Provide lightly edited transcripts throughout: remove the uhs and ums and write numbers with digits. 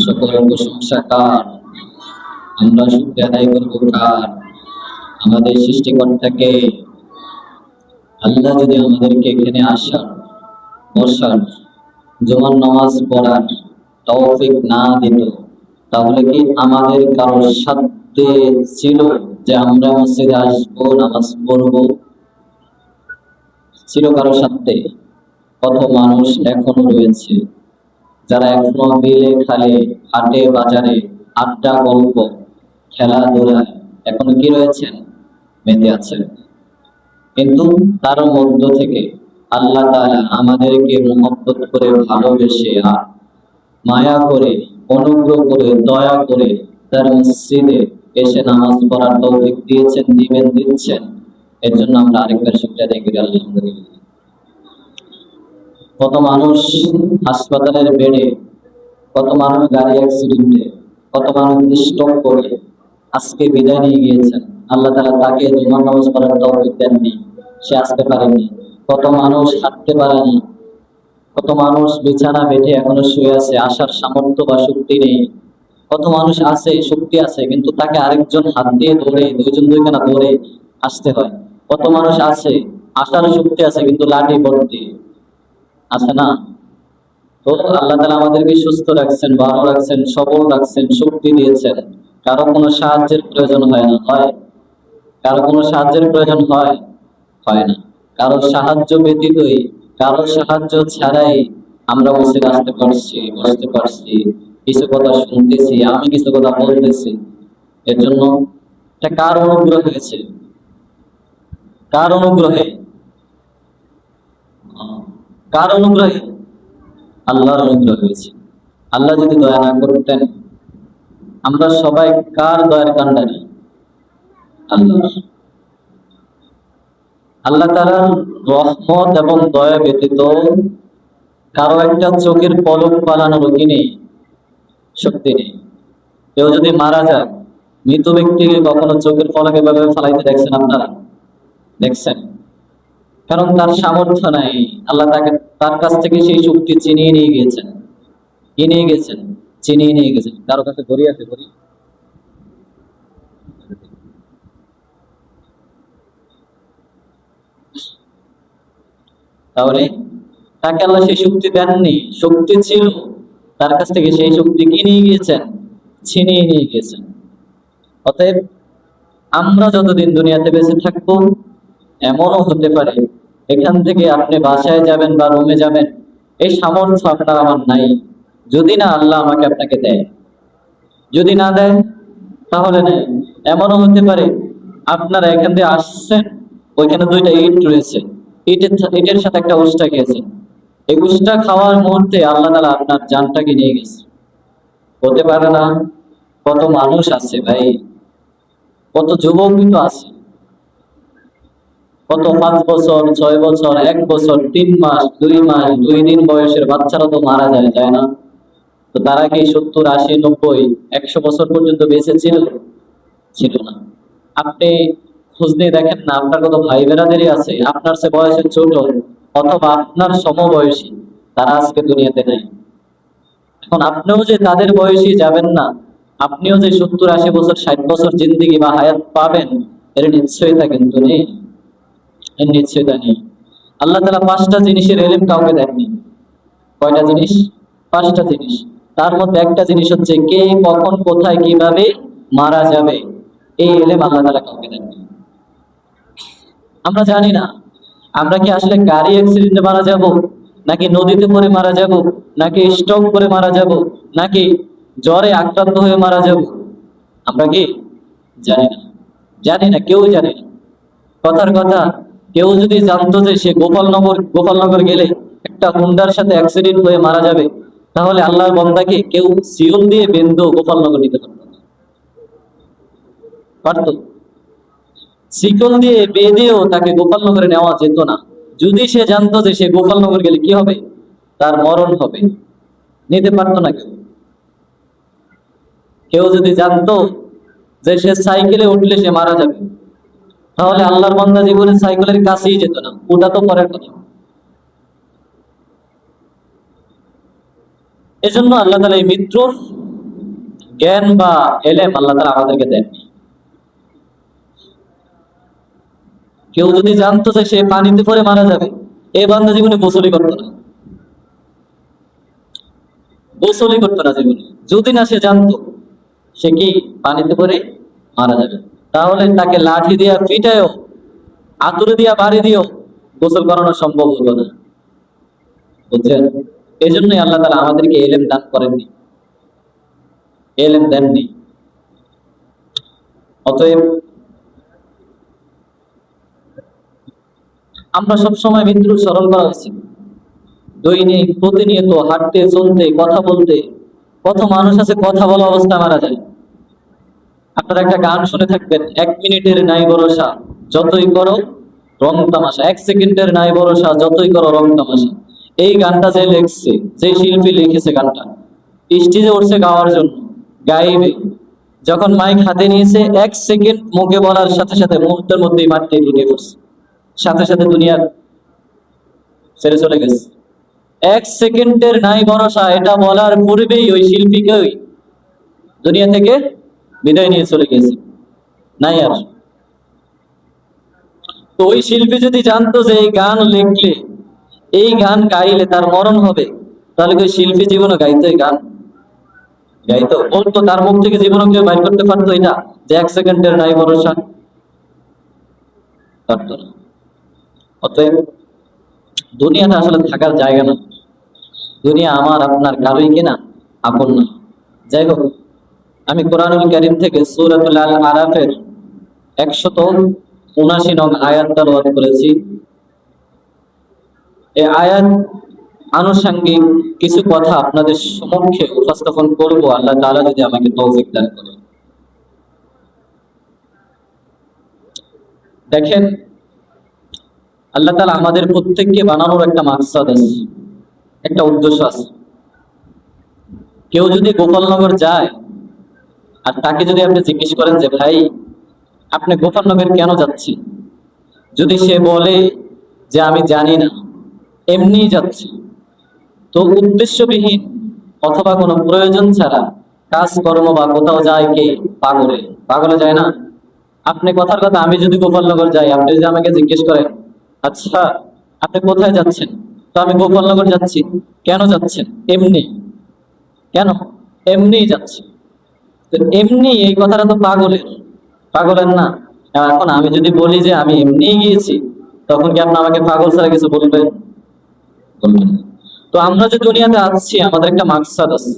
সকল প্রশংসা কার? আমরা শুকরিয়া আদায় করবো কার? আমাদের সৃষ্টিকর্তাকে। আল্লাহ যদি আমাদেরকে এখানে আসার, বসার, জুমার নামাজ পড়ার তৌফিক না দিত, তাহলে কি আমাদের কারোর সাধ্যে ছিল যে আমরা মসজিদে আসবো, নামাজ পড়বো? ছিল কারোর সাধ্যে? কত মানুষ এখনো রয়েছে যারা এখনো বিলে খালে, হাটে বাজারে আড্ডা, গল্প, খেলাধুলায় এখনো কি রয়েছেন? মেতে আছেন। কিন্তু তার মধ্য থেকে আল্লাহ তাআলা আমাদেরকে মহব্বত করে, ভালোবেসে, মায়া করে, অনুগ্রহ করে, দয়া করে তার মসজিদে এসে নামাজ পড়ার তৌফিক দিয়েছেন, দিবেন, দিচ্ছেন। এর জন্য আমরা আরেকবার শুকরিয়া আদায় করি আলহামদুলিল্লাহ। কত মানুষ হাসপাতালের বেডে, কত মানুষ গাড়ি অ্যাক্সিডেন্টে, কত মানুষ স্ট্রোক করে আজকে বিদায় নিয়ে গিয়েছেন। আল্লাহ তাআলা তাকে জুমার নামাজ পড়ার তৌফিক দেননি, সে আসতে পারেনি। কত মানুষ হাঁটতে পারে না, কত মানুষ বিছানা বেঁধে এখনো শুয়ে আছে, আসার সামর্থ্য বা শক্তি নেই। কত মানুষ আছে, শক্তি আছে, কিন্তু তাকে আরেকজন হাত দিয়ে ধরে, দুইজন দুইখানা ধরে আসতে হয়। কত মানুষ আছে, আসার শক্তি আছে, কিন্তু লাঠি ভর্তি আছে না? তো আল্লাহ তাআলা আমাদেরকে সুস্থ রাখছেন, ভালো রাখছেন, সবল রাখছেন, শক্তি দিয়েছেন। কারো কোনো সাহায্যের প্রয়োজন হয় না, হয়? কারো কোনো সাহায্যের প্রয়োজন হয়? হয় না। কারো সাহায্য ব্যতীতই, কারো সাহায্য ছাড়াই আমরা মসজিদে আসতে পারছি, বসতে পারছি, কিছু কথা শুনতেছি, আমি কিছু কথা বলতেছি। এর জন্য এটা কার অনুগ্রহ হয়েছে? কার অনুগ্রহে? কার অনুগ্রহে? আল্লাহর অনুগ্রহ হয়েছে। আল্লাহ যদি দয়া না করতেন, আমরা সবাই কার দয়ার কান্ডারি? আল্লাহ। আল্লাহ তাআলার রহমত এবং দয়া ব্যতীত কারো একটা চোখের পলক ফালানোর কি নেই, শক্তি নেই। কেউ যদি মারা যায়, মৃত ব্যক্তিকে কখনো চোখের পলক এভাবে ফালাইতে দেখছেন আপনারা? দেখছেন? কারণ তার সামর্থ্য নাই। আল্লাহ তাকে, তার কাছ থেকে সেই শক্তি চিনিয়ে নিয়ে গিয়েছেন। কি নিয়ে গেছেন? চিনিয়ে নিয়ে গেছেন। কারো কাছে ঘড়ি আছে? ঘড়ি? তাহলে তাকে আল্লাহ সেই শক্তি দেননি, শক্তি ছিল, তার কাছ থেকে সেই শক্তি কি নিয়ে গিয়েছেন? ছিনিয়ে নিয়ে গিয়েছেন। অতএব আমরা যতদিন দুনিয়াতে বেঁচে থাকবো, এমনও হতে পারে এখান থেকে আপনি বাসায় যাবেন বা রুমে যাবেন, এই সামর্থ্য আপনার আমার নাই, যদি না আল্লাহ আমাকে আপনাকে দেয়। যদি না দেয় তাহলে নেই। এমনও হতে পারে আপনারা এখান দিয়ে আসছেন, ওইখানে দুইটা ইট রয়েছে, ইটের সাথে একটা উষ্টা খেয়েছেন। এই উষ্টা খাওয়ার মুহূর্তে আল্লাহ তাআলা আপনার জানটাকে নিয়ে গেছে। হতে পারে না? কত মানুষ আছে ভাই, কত যুবক কিন্তু আছে, কত 5 বছর, 6 বছর, 1 বছর, 3 মাস, 2 মাস, 2 দিন বয়সের বাচ্চারা তো মারা যায়, তাই না? তো তারা কি 70, 80, 90, 100 বছর পর্যন্ত বেঁচে ছিল? ছিল না। আপনি খোঁজ নিয়ে দেখেন না, আপনার কত ভাই বেরাদেরই আছে আপনার সে বয়সে ছোট, অথবা আপনার সমবয়সী, তারা আজকে দুনিয়াতে নাই। এখন আপনিও যে তাদের বয়সী যাবেন না, আপনিও যে 70, 80 বছর, 60 বছর জিন্দেগি বা হায়াত পাবেন, এর নিশ্চয়তা কিন্তু নেই। এর নিশ্চয়তা নেই। আল্লাহ তাআলা 5টা জিনিসের ইলম কাউকে দেননি। কয়টা জিনিস? 5টা জিনিস। তার মধ্যে একটা জিনিস হচ্ছে কে কখন কোথায় কিভাবে মারা যাবে, এই ইলম আল্লাহ তাআলা কাউকে দেননি। আমরা জানি না আমরা কি আসলে গাড়ি অ্যাক্সিডেন্টে মারা যাব, নাকি নদীতে পড়ে মারা যাব, নাকি স্ট্রোক করে মারা যাব, নাকি জ্বরে আক্রান্ত হয়ে মারা যাব। আমরা কি জানি না? জানি না, কেউ জানি না। কথার কথা, কেউ যদি জানতো যে সে গোপালনগর গেলে একটা হুন্ডার সাথে অ্যাক্সিডেন্ট হয়ে মারা যাবে, তাহলে আল্লাহর বান্দাকে কেউ সিয়ল দিয়ে বেঁধেও গোপালনগর নিতে পারত না। পারতো? শিকল দিয়ে বেঁধেও তাকে গোপালনগরে নেওয়া যেত না। যদি সে জানতো যে সে গোপালনগর গেলে কি হবে, তার মরণ হবে, নিতে পারতো না কেউ। কেউ যদি জানতো যে সে সাইকেলে উঠলে সে মারা যাবে, তাহলে আল্লাহর বান্দা জীবনে সাইকেলের কাছেই যেত না, ওটা তো পরের কথা। এজন্য আল্লাহ তাআলা এই মৃত্যুর জ্ঞান বা এলেম আল্লাহ তাআলা আমাদেরকে দেননি। কেউ যদি জানতো যে সে পানিতে পড়ে মারা যাবে, এই বান্দা জীবনে গোসলই করতো না, গোসলই করতো না জীবনে। যদি না সে জানতো সে কি পানিতে পড়ে মারা যাবে, তাহলে তাকে লাঠি দিয়া পিটায়ও, আতুরে দিয়া বাড়ি দিও গোসল করানো সম্ভব হলো না। বুঝছেন? এই জন্যই আল্লাহ তাআলা আমাদেরকে এলেম দান করেননি, এলেম দেননি। অতএব আমরা সবসময় মৃত্যুর স্মরণ করা উচিত। দৈনিক প্রতিনিয়ত হাঁটতে চলতে কথা বলতে, কত মানুষ আছে কথা বলা অবস্থায় মারা যায়। আপনারা একটা গান শুনে থাকবেন, 1 মিনিটের নাই ভরসা যতই করো রং তামাশা, 1 সেকেন্ডের নাই ভরসা যতই করো রং তামাশা। এই গানটা যে লিখছে, যে শিল্পী লিখেছে গানটা, স্টেজে উঠছে গাওয়ার জন্য, গাইবে, যখন মাইক হাতে নিয়েছে 1 সেকেন্ড মুখে বলার সাথে সাথে মুহূর্তের মধ্যেই মাঠে ঢুকে পড়ছে, সাথে সাথে দুনিয়ার ছেড়ে চলে গেছে। 1 সেকেন্ডের নাই ভরসা এটা বলার পূর্বেই ওই শিল্পীকে ওই দুনিয়া থেকে বিদায় নিয়ে চলে গেছে, নাই আর। তো ওই শিল্পী যদি জানতো যে এই গান লিখলে, এই গান গাইলে তার মরণ হবে, তাহলে ওই শিল্পী জীবনে গাইতো, এই গান গাইতো, বলতো? তার মুখ থেকে জীবনে কেউ বাইর করতে পারতো এটা, যে 1 সেকেন্ডের নাই ভরসা? পারতো না। অতএব দুনিয়াটা আসলে থাকার জায়গা না, দুনিয়া আমার আপনার কারোই কিনা আপন না। যাই হোক, আমি কোরআনুল কারীম থেকে সূরাতুল আল আরাফের 179 নং আয়াত তেলাওয়াত করেছি। এই আয়াত আনুষঙ্গিক কিছু কথা আপনাদের সম্মুখে উপস্থাপন করব, আল্লাহ তাআলা যদি আমাকে তৌফিক দান করে। দেখেন, আল্লাহ তাআলা আমাদের প্রত্যেককে বানানোর একটা মাকসাদ আছে, একটা উদ্দেশ্য আছে। কেউ যদি গোপালনগর যায় আর তাকে যদি আপনি জিজ্ঞেস করেন যে ভাই আপনি গোপালনগর কেন যাচ্ছি, যদি সে বলে যে আমি জানি না, এমনি যাচ্ছি, তো উদ্দেশ্যবিহীন অথবা কোনো প্রয়োজন ছাড়া কাজকর্ম বা কোথাও যায় কে? পাগলে, পাগলে যায় না? আপনি কথার কথা, আমি যদি গোপালনগর যাই, আপনি যদি আমাকে জিজ্ঞেস করেন আচ্ছা আপনি কোথায় যাচ্ছেন, তো আমি গোপালনগর যাচ্ছি, কেন যাচ্ছেন? এমনি। কেন? এমনি যাচ্ছি। তো এমনি এই কথাটা তো পাগলের, পাগলের না? এখন আমি যদি বলি যে আমি এমনি গিয়েছি, তখন কি আপনি আমাকে পাগল ছাড়া কিছু বলবেন? বলবেন না। তো আমরা যে দুনিয়াতে আসছি আমাদের একটা মাকসাদ আছে,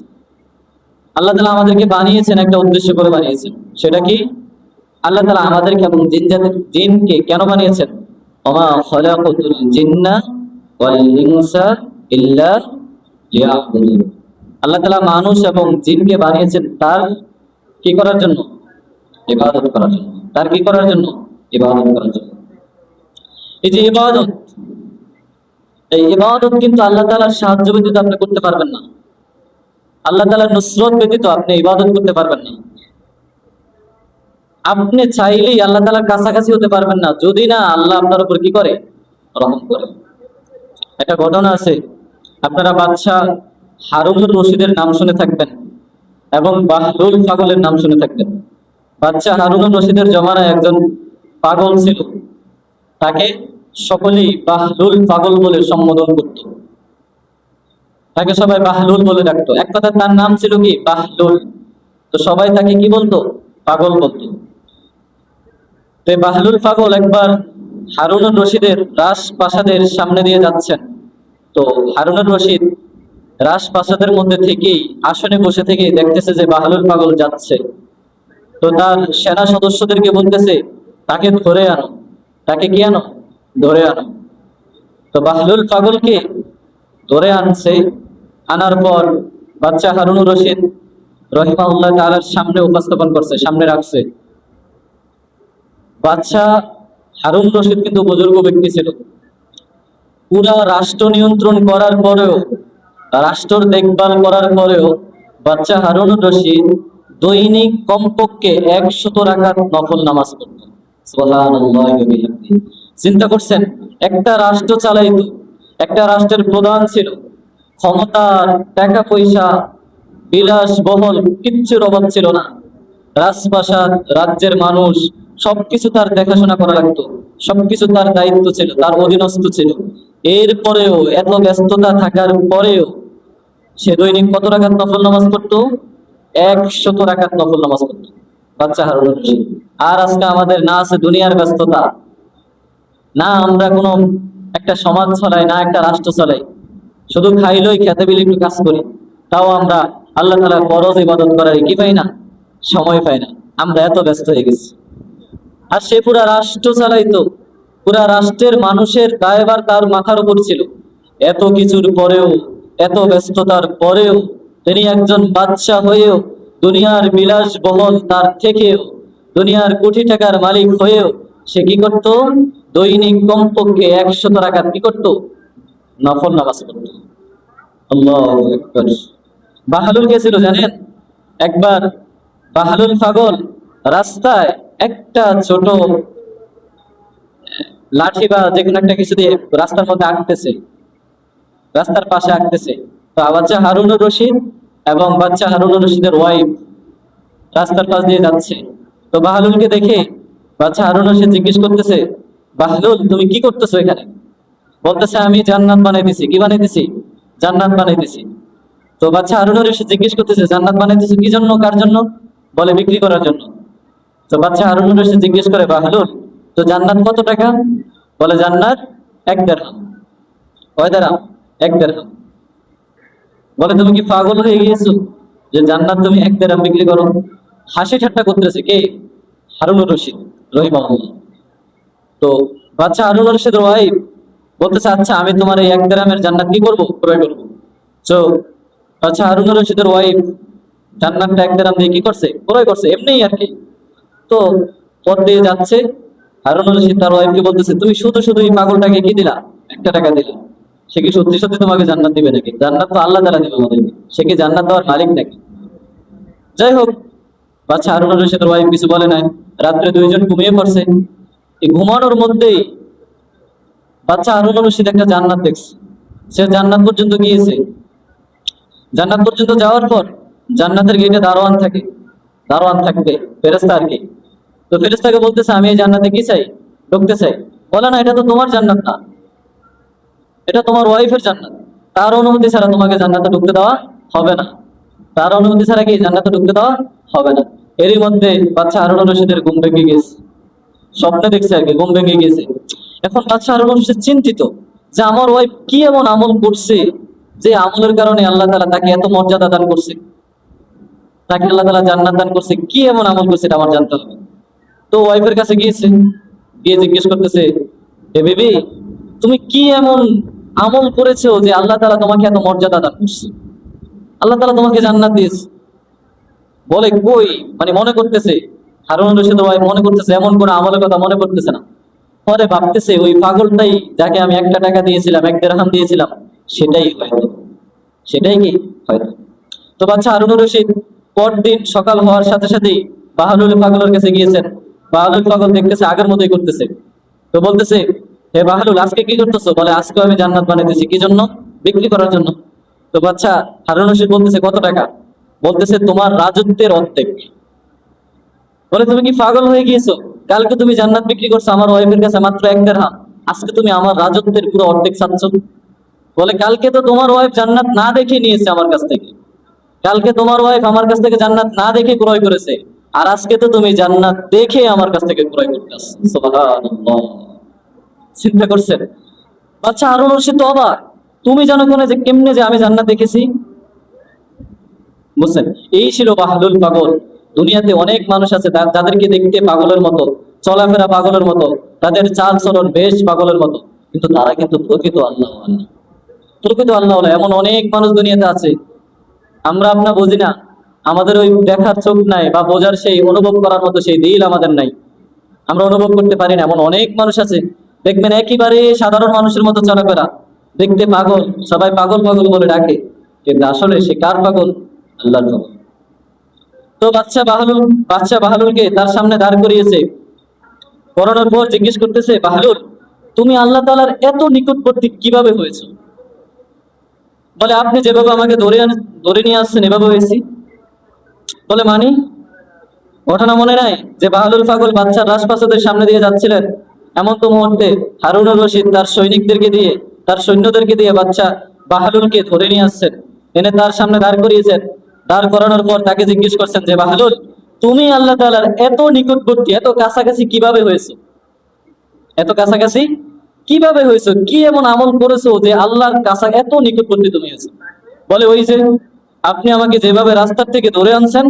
আল্লাহ তাআলা আমাদেরকে বানিয়েছেন একটা উদ্দেশ্য করে বানিয়েছেন। সেটা কি? আল্লাহ তাআলা আমাদেরকে এবং জিনকে কেন বানিয়েছেন? ওমা খালাকাতুল জিন্না ওয়াল ইনসা ইল্লা লিয়াবুদুন। আল্লাহ তাআলা মানুষ এবং জিনকে বানিয়েছেন তার কি করার জন্য? ইবাদত করার জন্য। তার কি করার জন্য? ইবাদত করার জন্য। এই যে ইবাদত, এই ইবাদত কিন্তু আল্লাহ তাআলার সাহায্য ব্যতীত আপনি করতে পারবেন না, আল্লাহ তাআলার নুসরত ব্যতীত আপনি ইবাদত করতে পারবেন না। আপনি চাইলেই আল্লাহ তাআলার কাছাকাছি হতে পারবেন না, যদি না আল্লাহ আপনার উপর কি করে? রহম করে। একটা ঘটনা আছে, আপনারা বাদশাহ হারুনুর রশিদের নাম শুনে থাকবেন এবং বাহলুল পাগলের নাম শুনে থাকবেন। বাদশাহ হারুনুর রশিদের জমানায় একজন পাগল ছিল, তাকে সকলেই বাহলুল পাগল বলে সম্বোধন করত, তাকে সবাই বাহলুল বলে ডাকতো। এক কথা তার নাম ছিল কি? বাহলুল। তো সবাই তাকে কি বলতো? পাগল বলতো। তো বাহলুল পাগল একবার হারুনুর রশিদের রাজপ্রাসাদের সামনে দিয়ে যাচ্ছেন। তো হারুনুর রশিদ রাজপ্রাসাদের মধ্যে থেকেই আসনে বসে থেকে দেখতেছে যে বাহলুল পাগল যাচ্ছে। তো তার সেনা সদস্যদেরকে বলতেছে তাকে ধরে আনো, তাকে কি আনো? ধরে আনো। তো বাহলুল পাগলকে ধরে আনছে, আনার পর বাদশাহ হারুনুর রশিদ রহিমাহুল্লাহ তাআলার সামনে উপস্থাপন করছে, সামনে রাখছে। বাদশাহ হারুন রশিদ কিন্তু বুজুর্গ ব্যক্তি ছিল, পুরা রাষ্ট্র নিয়ন্ত্রণ করার পরেও, রাষ্ট্র দেখভাল করার পরেও বাদশাহ হারুন রশিদ দৈনিক কমপক্ষে 100 রাকাত নফল নামাজ পড়ত। সুবহানাল্লাহি ওয়া বিহামদিহি। চিন্তা করছেন, একটা রাষ্ট্র চালাইতো, একটা রাষ্ট্রের প্রধান ছিল, ক্ষমতা, টাকা পয়সা, বিলাসবহুল কিচ্ছুর অভাব ছিল না। রাজপ্রাসাদ, রাজ্যের মানুষ সবকিছু তার দেখাশোনা করা লাগতো, সবকিছু তার দায়িত্ব ছিল, তার অধীনস্থ ছিল। এরপরেও, এত ব্যস্ততা থাকার পরেও সে দৈনিক কত রাকাত নফল নামাজ পড়তো? 100 রাকাত নফল নামাজ পড়তো বাচ্চা হারুন রশিদ। আর আজকে আমাদের না আছে দুনিয়ার ব্যস্ততা, না আমরা কোনো একটা সমাজ চালাই, না একটা রাষ্ট্র চালাই, শুধু খাইলই খেতে বিলে একটু কাজ করি, তাও আমরা আল্লাহ তাআলার ফরজ ইবাদত করার কি পাই না, সময় পাই না। আমরা এত ব্যস্ত হয়ে গেছি। আর সে পুরা রাষ্ট্র চালাইতো, পুরা রাষ্ট্রের মানুষের দায়ভার তার মাথার উপর ছিল। এত কিছুর পরেও, এত ব্যস্ততার পরেও, তিনি একজন বাদশা হয়েও, দুনিয়ার বিলাসবহুল তার থেকেও, দুনিয়ার কোটি টাকার মালিক হয়েও সে কি করত? দৈনিক কমপক্ষে 100 রাকাত কি করত? নফল নামাজ পড়ত। আল্লাহু আকবার। বাহলুল গেছিল জানেন? একবার বাহলুল পাগল রাস্তায় একটা ছোট লাঠি বা যে কোনো একটা কিছু দিয়ে রাস্তার মধ্যে আঁকতেছে, রাস্তার পাশে আঁকতেছে। তো বাচ্চা হারুনুর রশিদ এবং বাচ্চা হারুনুর রশিদের ওয়াইফ রাস্তার পাশ দিয়ে যাচ্ছে। তো বাহলুলকে দেখে বাচ্চা হারুনুর রশিদ জিজ্ঞেস করতেছে, বাহলুল তুমি কি করতেছো এখানে? বলতেছে আমি জান্নাত বানাইতেছি। কি বানাইতেছি? জান্নাত বানাইতেছি। তো বাচ্চা হারুনুর রশিদ জিজ্ঞেস করতেছে, জান্নাত বানাইতেছো কি জন্য, কার জন্য? বলে বিক্রি করার জন্য। তো বাচ্চা হারুনুর রশিদ জিজ্ঞেস করে, বাহলুল তো জান্নাত কত টাকা? বলে জান্নাত 1 দিরহাম। কয় দিরহাম? 1 দিরহাম। বলে তুমি কি পাগল হয়ে গিয়েছো যে জান্নাত তুমি 1 দিরহাম বিক্রি করো? হাসি ঠাট্টা করতেছে কে? হারুনুর রশিদ রহিমাহুল্লাহ। তো বাচ্চা হারুনুর রশিদের ওয়াইফ বলতেছে, আচ্ছা আমি তোমার এই 1 দিরহামের জান্নাত কি করবো? ক্রয় করবো। তো বাচ্চা হারুনুর রশিদের ওয়াইফ জান্নাতটা 1 দিরহাম দিয়ে কি করছে? ক্রয় করছে, এমনিই আর কি। তো পথ দিয়ে যাচ্ছে, হারুনুর রশিদ তার ওয়াইফকে বলতেছে, তুমি শুধু শুধু এই পাগলটাকে কি দিলা? 1 টাকা দিলা। সে কি সত্যি সত্যি তোমাকে জান্নাত দিবে নাকি? জান্নাত তো আল্লাহ তাআলা দিবে আমাদেরকে, সে কি জান্নাত দেওয়ার মালিক নাকি? যাই হোক, বাচ্চা হারুনুর রশিদের ওয়াইফ কিছু বলে নাই। রাত্রে দুইজন ঘুমিয়ে পড়ছে। এই ঘুমানোর মধ্যেই বাচ্চা হারুনুর রশিদ একটা জান্নাত দেখছে। সে জান্নাত পর্যন্ত গিয়েছে। জান্নাত পর্যন্ত যাওয়ার পর জান্নাতের গেটে দারোয়ান থাকে, দারোয়ান থাকবে, ফেরেশতা আর কি। তো ফেরেশতাকে বলতেছে, আমি এই জান্নাতে কি চাই? ঢুকতে চাই। বলে না, এটা তো তোমার জান্নাত না, এটা তোমার ওয়াইফের জান্নাত। তার অনুমতি ছাড়া তোমাকে জান্নাতে ঢুকতে দেওয়া হবে না। তার অনুমতি ছাড়া কি জান্নাতে ঢুকতে দেওয়া হবে না। এরই মধ্যে বাচ্চা হারুনুর রশিদের ঘুম ভেঙে গেছে। স্বপ্নে দেখছে আর কি, ঘুম ভেঙে গেছে। এখন বাচ্চা হারুনুর রশিদ চিন্তিত যে আমার ওয়াইফ কি এমন আমল করছে যে আমলের কারণে আল্লাহ তাআলা তাকে এত মর্যাদা দান করছে, তাকে আল্লাহ তাআলা জান্নাত দান করছে। কি এমন আমল করছে এটা আমার জানতে হবে। তো ওয়াইফের কাছে গিয়েছে, গিয়ে জিজ্ঞেস করতেছে, এ বেবি তুমি কি এমন আমল করেছো যে আল্লাহ তাআলা তোমাকে এত মর্যাদা দান করছে, আল্লাহ তাআলা তোমাকে জান্নাত দিয়েছে? বলে কই, মানে মনে করতেছে, হারুনুর রশিদ ওয়াইফ মনে করতেছে এমন কোন আমলের কথা মনে করতেছে না। পরে ভাবতেছে ওই পাগলটাই যাকে আমি 1 টাকা দিয়েছিলাম, 1 দিরহাম দিয়েছিলাম, সেটাই হয়তো, সেটাই কি হয়তো। তো বাচ্চা হারুনুর রশিদ পরদিন সকাল হওয়ার সাথে সাথেই বাহলুল পাগলের কাছে গিয়েছেন। বাহলুল পাগল দেখতেছে আগের মতোই করতেছে। তো বলতেছে, হে বাহলুল আজকে কি করতেছো? বলে আজকে আমি জান্নাত বানাইতেছি। কি জন্য? বিক্রি করার জন্য। তো বাচ্চা হারুনুর রশিদ বলতেছে, কত টাকা? বলতেছে তোমার রাজত্বের অর্ধেক। বলে তুমি কি পাগল হয়ে গিয়েছো? কালকে তুমি জান্নাত বিক্রি করছো আমার ওয়াইফের কাছে মাত্র 1 দিরহাম, আজকে তুমি আমার রাজত্বের পুরো অর্ধেক চাচ্ছ? বলে কালকে তো তোমার ওয়াইফ জান্নাত না দেখে নিয়েছে আমার কাছ থেকে, কালকে তোমার ওয়াইফ আমার কাছ থেকে জান্নাত না দেখে ক্রয় করেছে, আর আজকে তো তুমি জান্নাত দেখে আমার কাছ থেকে ক্রয় করতেছ। সুবহানাল্লাহ। চিন্তা করছেন? বাচ্চা হারুন রশিদ তো অবাক, তুমি জানো কোনে যে কেমনে যে আমি জান্নাত দেখেছি? বুঝছেন? এই ছিল বাহলুল পাগল। দুনিয়াতে অনেক মানুষ আছে যাদেরকে দেখতে পাগলের মতো, চলাফেরা পাগলের মতো, তাদের চাল চলন বেশ পাগলের মতো, কিন্তু তারা কিন্তু প্রকৃত আল্লাহ, প্রকৃত আল্লাহ। এমন অনেক মানুষ দুনিয়াতে আছে, আমরা আপনার বুঝি না, আমাদের ওই দেখার চোখ নাই বা বোঝার সেই অনুভব করার মতো সেই দিল আমাদের নাই, আমরা অনুভব করতে পারি না। এমন অনেক মানুষ আছে, দেখবেন একেবারে সাধারণ মানুষের মতো চলাফেরা, দেখতে পাগল, সবাই পাগল পাগল বলে ডাকে, কিন্তু আসলে সে কার পাগল? আল্লাহর পাগল। তো বাচ্চা বাহলুলকে তার সামনে দাঁড় করিয়েছে, করানোর পর জিজ্ঞেস করতেছে, বাহলুল তুমি আল্লাহ তাআলার এত নিকটবর্তী কিভাবে হয়েছো? বলে আপনি যেভাবে আমাকে ধরে নিয়ে আসছেন এভাবে হয়েছি। বলে মানি, ঘটনা মনে নাই যে বাহাদুর পাগল বাচ্চা রাজপ্রাসাদের সামনে দিয়ে যাচ্ছিলেন, এমন তো মুহূর্তে হারুনুর রশিদ তার সৈনিকদেরকে দিয়ে, তার সৈন্যদেরকে দিয়ে বাচ্চা বাহালুলকে ধরে নিয়ে আসছেন, এনে তার সামনে দাঁড় করিয়েছেন। দাঁড় করানোর পর তাকে জিজ্ঞেস করছেন যে বাহালুল, তুমি আল্লাহ তাআলার এত নিকটবর্তী, এত কাছাকাছি কিভাবে হয়েছো? এত কাছাকাছি কিভাবে হয়েছো? কি এমন আমল করেছো যে আল্লাহর কাছে এত নিকটবর্তী তুমি হয়েছো? বলে ওই যে আপনি আমাকে যেভাবে রাস্তার থেকে ধরে আনছেন,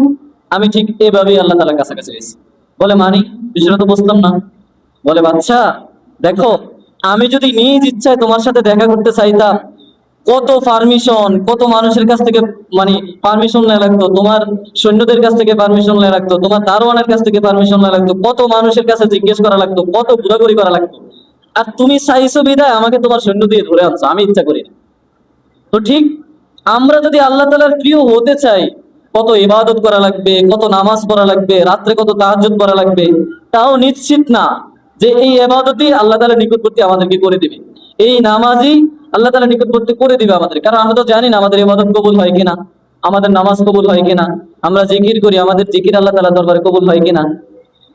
আমি ঠিক এভাবেই আল্লাহ তাআলার কাছাকাছি হয়েছি। বলে মানি, বিষয়টা তো বুঝলাম না। বলে বাচ্চা দেখো, আমি যদি নিজ ইচ্ছায় তোমার সাথে দেখা করতে চাইতাম, কত পারমিশন, কত মানুষের কাছ থেকে মানে পারমিশন নেওয়া লাগতো, তোমার সৈন্যদের কাছ থেকে পারমিশন নেওয়া লাগতো, তোমার দারোয়ানের কাছ থেকে পারমিশন নেওয়া লাগতো, কত মানুষের কাছে জিজ্ঞেস করা লাগতো, কত ঘোরাঘুরি করা লাগতো। আর তুমি চাইছো বিদায় আমাকে তোমার সৈন্য দিয়ে ধরে আনছো, আমি ইচ্ছা করি না। তো ঠিক আমরা যদি আল্লাহ তাআলার প্রিয় হতে চাই, কত ইবাদত করা লাগবে, কত নামাজ পড়া লাগবে, রাত্রে কত তাহাজ্জুদ করা লাগবে, তাও নিশ্চিত না যে এই ইবাদতই আল্লাহ তাআলা নিকটবর্তী আমাদেরকে করে দিবে, এই নামাজই আল্লাহ তাআলা নিকটবর্তী করে দিবে আমাদের। কারণ আমরা তো জানি না আমাদের ইবাদত কবুল হয় কিনা, আমাদের নামাজ কবুল হয় কিনা, আমরা জিকির করি, আমাদের জিকির আল্লাহ তাআলা দরবারে কবুল হয় কিনা।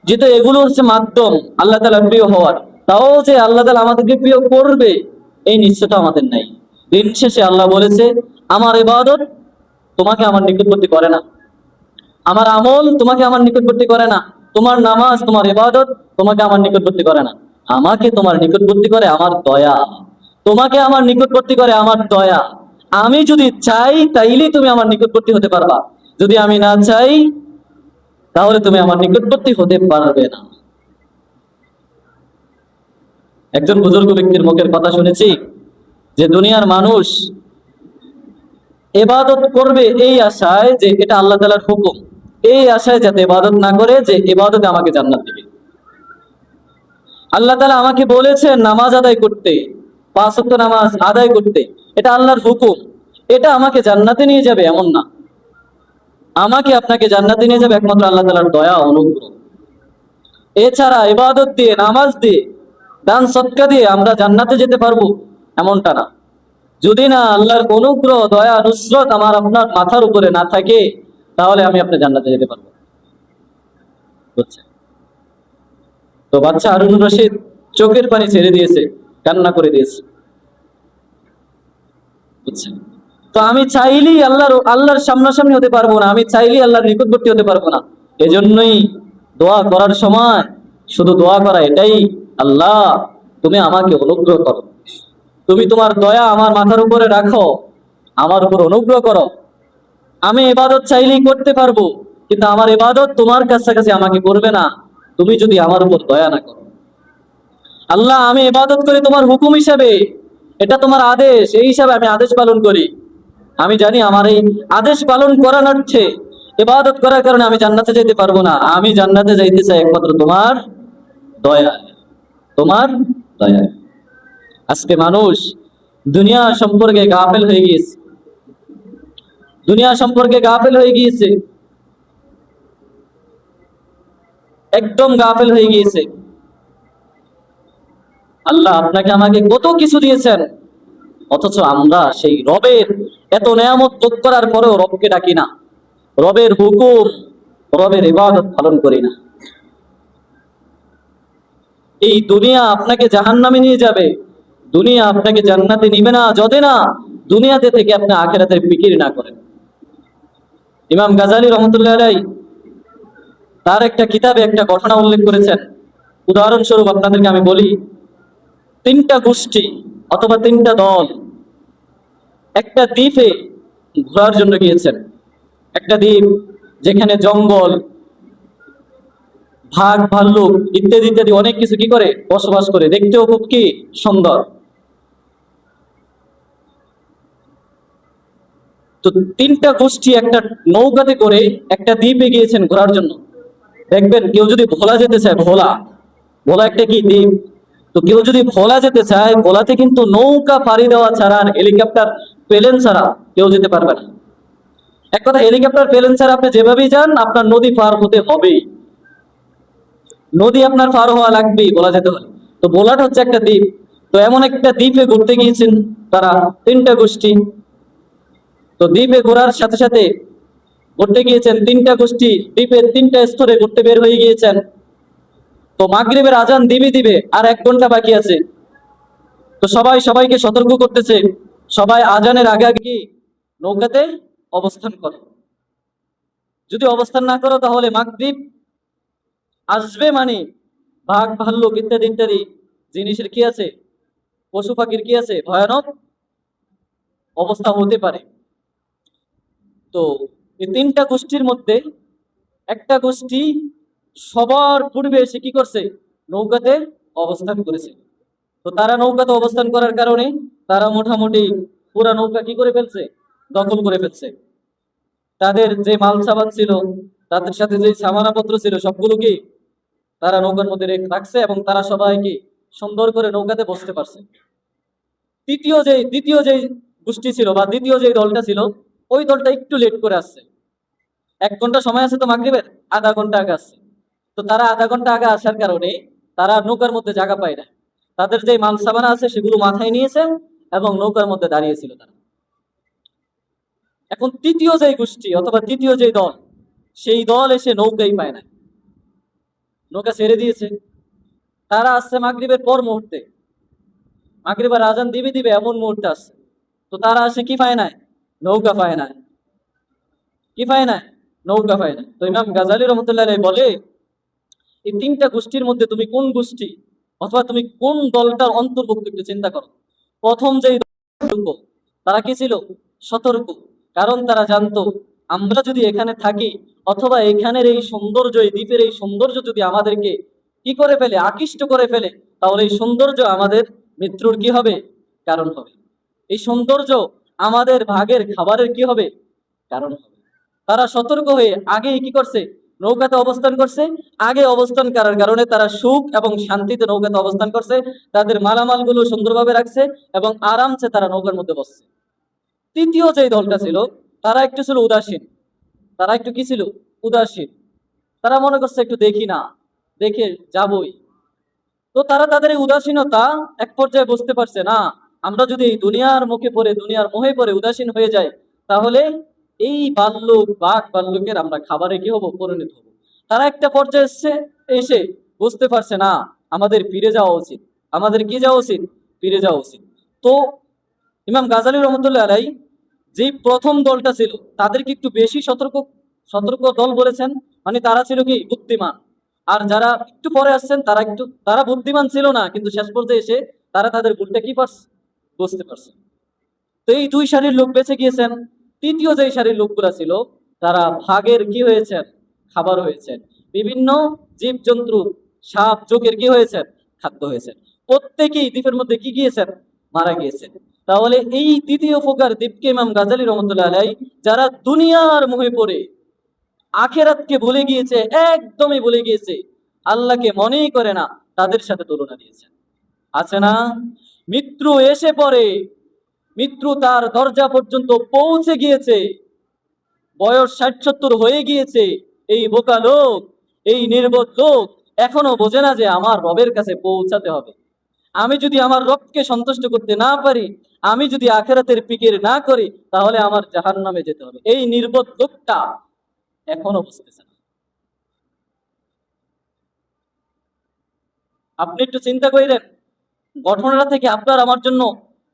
যেহেতু এগুলো হচ্ছে মাধ্যম আল্লাহ তাআলা প্রিয় হওয়ার, তাও যে আল্লাহ তাআলা আমাদেরকে প্রিয় করবে এই নিশ্চয়তা আমাদের নাই। দিন শেষে আল্লাহ বলেছে, আমার ইবাদত তোমাকে আমার নিকটবর্তী করে না, আমার আমল তোমাকে আমার নিকটবর্তী করে না, তোমার নামাজ, তোমার ইবাদত তোমাকে আমার নিকটবর্তী করে না। আমাকে তোমার নিকটবর্তী করে আমার দয়া, তোমাকে আমার নিকটবর্তী করে আমার দয়া। আমি যদি চাই তাইলেই তুমি আমার নিকটবর্তী হতে পারবা, যদি আমি না চাই তাহলে তুমি আমার নিকটবর্তী হতে পারবে না। একজন বুজুর্গ ব্যক্তির মুখের কথা শুনেছি যে দুনিয়ার মানুষ ইবাদত করবে এই আশায় যে এটা আল্লাহ তাআলার হুকুম, এই আশায় যাতে ইবাদত না করে যে ইবাদতে আমাকে জান্নাত দিবে। আল্লাহ তাআলা আমাকে বলেছেন নামাজ আদায় করতে, 5 ওয়াক্ত নামাজ আদায় করতে, এটা আল্লাহর হুকুম, এটা আমাকে জান্নাতে নিয়ে যাবে এমন না। আমাকে আপনাকে জান্নাতে নিয়ে যাবে একমাত্র আল্লাহ তাআলার দয়া অনুগ্রহ। এছাড়া ইবাদত দিয়ে, নামাজ দিয়ে, দান সদকা দিয়ে আমরা জান্নাতে যেতে পারবো এমনটা না। যদি না আল্লাহর অনুগ্রহ, দয়া, নুসরত আমার আপনার মাথার উপরে না থাকে, তাহলে আমি আপনার জান্নাতে যেতে পারবো না। বুঝছেন? তো বাচ্চা হারুনুর রশিদ চোখের পানি ছেড়ে দিয়েছে, কান্না করে দিয়েছে। বুঝছেন? তো আমি চাইলেই আল্লাহর সামনাসামনি হতে পারবো না, আমি চাইলেই আল্লাহর নিকটবর্তী হতে পারবো না। এজন্যই দোয়া করার সময় শুধু দোয়া করা এটাই, আল্লাহ তুমি আমাকে অনুগ্রহ করো, তুমি তোমার দয়া আমার মাথার উপরে রাখো, আমার উপর অনুগ্রহ করো। আমি ইবাদত চাইলেই করতে পারবো, কিন্তু আমার ইবাদত তোমার কাছাকাছি আমাকে করবে না তুমি যদি আমার উপর দয়া না করো। আল্লাহ আমি ইবাদত করি তোমার হুকুম হিসাবে, এটা তোমার আদেশ, এই হিসাবে আমি আদেশ পালন করি। আমি জানি আমার এই আদেশ পালন করার অর্থে, ইবাদত করার কারণে আমি জান্নাতে যেতে পারবো না। আমি জান্নাতে যাইতে চাই একমাত্র তোমার দয়া, তোমার দয়া। আজকে মানুষ দুনিয়া সম্পর্কে গাফেল হয়ে গিয়েছে, দুনিয়া সম্পর্কে গাফেল হয়ে গিয়েছে, একদম গাফেল হয়ে গিয়েছে। আল্লাহ আপনাকে আমাকে কত কিছু দিয়েছেন, অথচ আমরা সেই রবের এত নেয়ামত ভোগ করার পরেও রবকে ডাকি না, রবের হুকুম, রবের ইবাদত পালন করি না। এই দুনিয়া আপনাকে জাহান্নামে নিয়ে যাবে, দুনিয়া আপনাকে জান্নাতে নিবে না যদি না দুনিয়াতে থেকে আপনি আখিরাতের ফিকির না করেন। ইমাম গাজালি রহমতুল্লাহ আলাইহি তার একটা কিতাবে একটা ঘটনা উল্লেখ করেছেন। উদাহরণস্বরূপ আপনাদেরকে আমি বলি, 3টা গোষ্ঠী অথবা 3টা দল একটা দ্বীপে ঘোরার জন্য গিয়েছেন। একটা দ্বীপ যেখানে জঙ্গল, ভাগ, ভাল্লুক ইত্যাদি ইত্যাদি অনেক কিছু কি করে বসবাস করে, দেখতেও খুব কি সুন্দর। তো 3টা গোষ্ঠী একটা নৌকাতে করে একটা দ্বীপে গিয়েছেন ঘোরার জন্য। দেখবেন কেউ যদি ভোলা যেতে চায়, ভোলা, ভোলা একটা কি দ্বীপ, তো কেউ যদি ভোলা যেতে চায়, ভোলাতে কিন্তু নৌকা পাড়ি দেওয়া ছাড়া আর হেলিকপ্টার, প্লেন ছাড়া কেউ যেতে পারবে না। এক কথা, হেলিকপ্টার প্লেন ছাড়া আপনি যেভাবেই যান আপনার নদী পার হতে হবেই, নদী আপনার পার হওয়া লাগবেই বলা যেতে হলে। তো ভোলাটা হচ্ছে একটা দ্বীপ। তো এমন একটা দ্বীপে ঘুরতে গিয়েছেন তারা, 3টা গোষ্ঠী। তো দ্বীপে ঘোরার সাথে সাথে ঘুরতে গিয়েছেন, তিনটা গোষ্ঠী দ্বীপের তিনটা স্তরে ঘুরতে বের হয়ে গিয়েছেন। তো মাগরিবের আজান দিবে দিবে, আর 1 ঘন্টা বাকি আছে। তো সবাই সবাইকে সতর্ক করতেছে, সবাই আজানের আগে আগে কি নৌকাতে অবস্থান করো। যদি অবস্থান না করো তাহলে মাগরিব আসবে, মানে বাঘ ভাল্লুক ইত্যাদি ইত্যাদি জিনিসের কি আছে, পশু পাখির কি আছে, ভয়ানক অবস্থা হতে পারে। তো এই তিনটা গোষ্ঠীর মধ্যে একটা গোষ্ঠী সবার পূর্বে এসে কি করছে, নৌকাতে অবস্থান করেছে। তো তারা নৌকাতে অবস্থান করার কারণে তারা মোটামুটি পুরা নৌকা কি করে ফেলছে, দখল করে ফেলছে। তাদের যে মাল সাবান ছিল, তাদের সাথে যে সামানাপত্র ছিল, সবগুলো কি তারা নৌকার মধ্যে রাখছে, এবং তারা সবাই কি সুন্দর করে নৌকাতে বসতে পারছে। দ্বিতীয় যে গোষ্ঠী ছিল বা দ্বিতীয় যে দলটা ছিল, ওই দলটা একটু লেট করে আসছে। 1 ঘন্টা সময় আছে তো মাগরিবের, আধা ঘন্টা আগে আসছে। তো তারা আধা ঘন্টা আগে আসার কারণে তারা নৌকার মধ্যে জায়গা পায় না। তাদের যে মাল সাবানা আছে সেগুলো মাথায় নিয়েছে এবং নৌকার মধ্যে দাঁড়িয়েছিল তারা। এখন তৃতীয় যে গোষ্ঠী অথবা তৃতীয় যে দল, সেই দল এসে নৌকাই পায় না, নৌকা ছেড়ে দিয়েছে। তারা আসছে মাগরিবের পর মুহূর্তে, মাগরিবের আজান দিবে দিবে এমন মুহূর্তে আসছে। তো তারা আসে কি পায় না, নৌকা পায় না। কি পায় না, নৌকা পায় না। তো ইমাম গাজালী রহমতুল্লাহ আলাইহি বলে, এই তিনটা গোষ্ঠীর মধ্যে তুমি কোন গোষ্ঠী অথবা তুমি কোন দলটার অন্তর্ভুক্ত একটু চিন্তা করো। প্রথম যে দল, তারা কি ছিল, সতর্ক। কারণ তারা জানতো আমরা যদি এখানে থাকি অথবা এখানের এই সৌন্দর্য, এই দ্বীপের এই সৌন্দর্য যদি আমাদেরকে কি করে ফেলে, আকৃষ্ট করে ফেলে, তাহলে এই সৌন্দর্য আমাদের মৃত্যুর কি হবে, কারণ হবে। এই সৌন্দর্য আমাদের ভাগের খাবারের কি হবে, কারণ হবে। তারা সতর্ক হয়ে আগেই কি করছে, নৌকাতে অবস্থান করছে। আগে অবস্থান করার কারণে তারা সুখ এবং শান্তিতে নৌকাতে অবস্থান করছে, তাদের মালামাল গুলো সুন্দরভাবে রাখছে এবং আরামসে তারা নৌকার মধ্যে বসছে। তৃতীয় যে দলটা ছিল, তারা একটু ছিল উদাসীন। তারা একটু কি ছিল, উদাসীন। তারা মনে করছে একটু দেখি না, দেখে যাবই। তো তারা তাদের এই উদাসীনতা এক পর্যায়ে বুঝতে পারছে, না আমরা যদি এই দুনিয়ার মুখে পড়ে, দুনিয়ার মোহে পড়ে উদাসীন হয়ে যাই, তাহলে এই বাল্যক বাঘ ভাল্লুকের আমরা খাবারে কি হবো, পরিণত হবো। তারা একটা পর্যায়ে এসে বুঝতে পারছে, না আমাদের ফিরে যাওয়া উচিত। আমাদের কি যাওয়া উচিত, ফিরে যাওয়া উচিত। তো ইমাম গাজালী রহমতুল্লাহ আলাই যে প্রথম দলটা ছিল, তাদেরকে একটু বেশি সতর্ক সতর্ক দল বলেছেন, মানে তারা ছিল কি বুদ্ধিমান। আর যারা একটু পরে আসছেন তারা বুদ্ধিমান ছিল না, কিন্তু শেষ পর্যায়ে এসে তারা তাদের ভুলটা কি পারছে, বুঝতে পারছে। তো এই 2 সারির লোক বেঁচে গিয়েছেন। তৃতীয় যে সারির লোকগুলা ছিল, তারা ভাগের কি হয়েছেন, খাবার হয়েছে। বিভিন্ন জীবজন্তু, সাপ জোকের কি হয়েছে, খাদ্য হয়েছে। প্রত্যেকেই দ্বীপের মধ্যে কি গিয়েছেন, মারা গিয়েছেন। তাহলে এই তৃতীয় প্রকার দ্বীপকে ইমাম গাজালী রহমতুল্লাহ আলাইহি, যারা দুনিয়ার মোহে পড়ে আখেরাতকে ভুলে গিয়েছে, একদমই ভুলে গিয়েছে, আল্লাহকে মনেই করে না, তাদের সাথে তুলনা দিয়েছেন। আছে না, মৃত্যু এসে পড়ে, মৃত্যু তার দরজা পর্যন্ত পৌঁছে গিয়েছে, বয়স 60-70 হয়ে গিয়েছে, এই বোকা লোক, এই নির্বোধ লোক এখনো বোঝে না যে আমার রবের কাছে পৌঁছাতে হবে। আমি যদি আমার রবকে সন্তুষ্ট করতে না পারি, আমি যদি আখেরাতের ফিকির না করি, তাহলে আমার জাহান্নামে যেতে হবে। এই নির্বোধ লোকটা এখনো বুঝতেছে না। আপনি একটু চিন্তা করেন, ঘটনাটা থেকে আপনার আমার জন্য,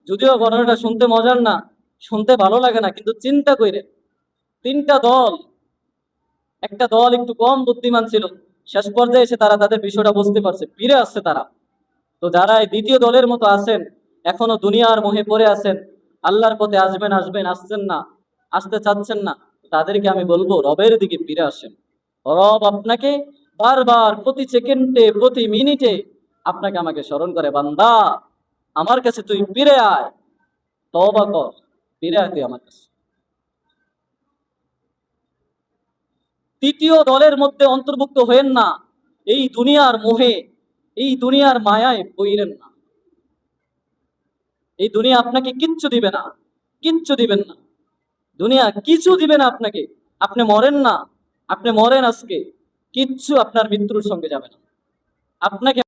যদিও ঘটনাটা শুনতে মজার না, শুনতে ভালো লাগে না, কিন্তু চিন্তা করেন, তিনটা দল, একটা দল একটু কম বুদ্ধিমান ছিল, শেষ পর্যায়ে এসে তারা তাদের বিষয়টা বুঝতে পারছে, ফিরে আসছে তারা। তো যারা এই দ্বিতীয় দলের মতো আছেন, এখনো দুনিয়ার মোহে পড়ে আছেন, আল্লাহর পথে আসবেন আসবেন আসছেন না, আসতে চাচ্ছেন না, তাদেরকে আমি বলবো রবের দিকে ফিরে আসেন। রব আপনাকে বারবার প্রতি সেকেন্ডে প্রতি মিনিটে আপনাকে আমাকে স্মরণ করে, বান্দা আমার কাছে তুই ফিরে আয়, তওবা কর, ফিরে আয় তুই আমার কাছে। তৃতীয় দলের মধ্যে অন্তর্ভুক্ত হয়েন না, এই দুনিয়ার মোহে, এই দুনিয়ার মায়ায় পড়েন না। এই দুনিয়া আপনাকে কিচ্ছু দিবে না, কিচ্ছু দিবেন না, দুনিয়া কিছু দিবে না আপনাকে। আপনি মরেন না, আপনি মরেন আজকে, কিচ্ছু আপনার মৃত্যুর সঙ্গে যাবে না। আপনাকে